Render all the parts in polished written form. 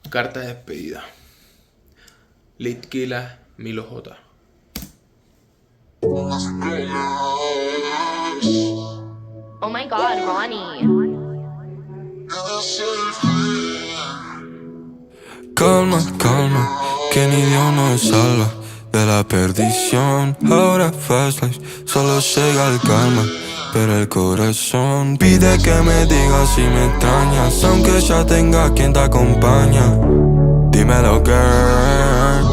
Carta de despedida. Litquila Milo J. Oh my god, Ronnie. Calma, calma, que ni Dios nos salva de la perdición. Ahora fast life, solo llega el calma, pero el corazón pide que me digas si me extrañas, aunque ya tenga quien te acompaña. Dímelo, girl.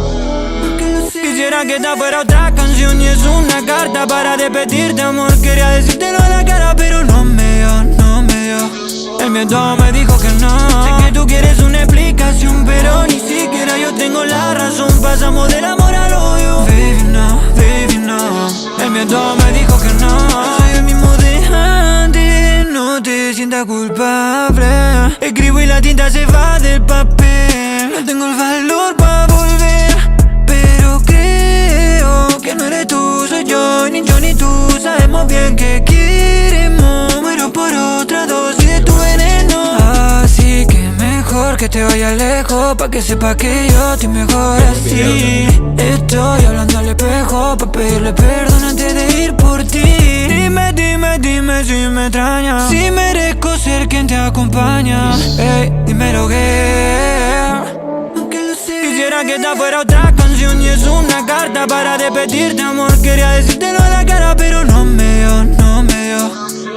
Quisiera que esta fuera otra canción y es una carta para despedirte, amor. Quería decírtelo a la cara, pero no me dio, no me dio. El miedo me dijo que no. Sé que tú quieres una explicación, pero ni siquiera yo tengo la razón. Pasamos del amor al odio. Baby, no, baby, no. El miedo me dijo que no. Soy el mismo de antes, no te sientas culpable. Escribo y la tinta se va del papel. No tengo el valor para volver, pero creo que no eres tú, soy yo, ni yo ni tú. Sabemos bien que queremos, muero por otra dosis de tu veneno. Así que mejor que te vayas lejos, pa' que sepa que yo estoy mejor así. Estoy hablando al espejo pa' pedirle perdón antes de ir por ti. Dime, dime, dime si me extrañas, si merezco ser quien te acompaña. Ey, dímelo, girl. Quisiera que esta fuera otra canción y es una carta para despedirte, amor. Quería decírtelo a la cara, pero no me dio, no me dio.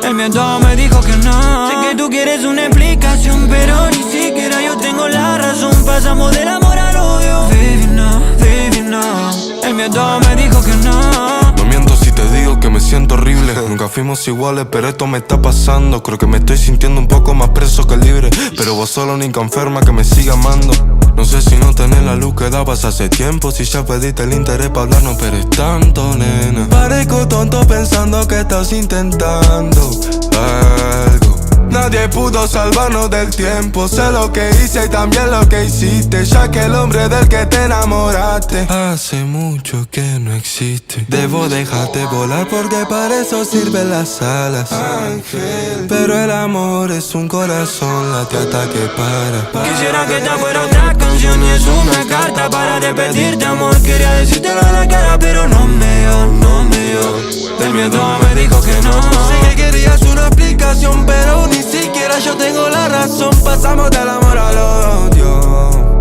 El miedo me dijo que no. Sé que tú quieres una explicación, pero ni siquiera yo tengo la razón. Pasamos del amor al odio. Baby, no, baby, no. El miedo me dijo que no. No miento si te digo que me siento horrible. Nunca fuimos iguales, pero esto me está pasando. Creo que me estoy sintiendo un poco más preso que libre, pero vos solo única enferma que me sigue amando. No sé si no tenés la luz que dabas hace tiempo, si ya pediste el interés para hablarnos, pero es tanto, nena. Parezco tonto pensando que estás intentando algo. Nadie pudo salvarnos del tiempo. Sé lo que hice y también lo que hiciste, ya que el hombre del que te enamoraste hace mucho que no existe. Debo dejarte volar porque para eso sirven las alas, ángel. Pero el amor es un corazón, late hasta que para. Quisiera que esta fuera otra canción y es una carta para despedirte, amor. Quería decírtelo a la cara, pero no me dio, no me dio. Del miedo me dijo que no. Sé que querías una explicación, pero ni siquiera yo tengo la razón. Pasamos del amor al odio,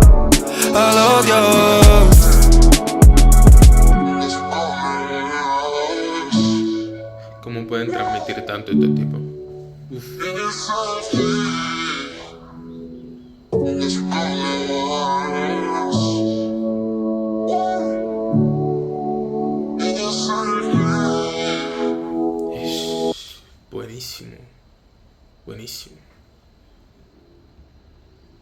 al odio. ¿Cómo pueden transmitir tanto este tipo? Uf. Buenísimo. Buenísimo.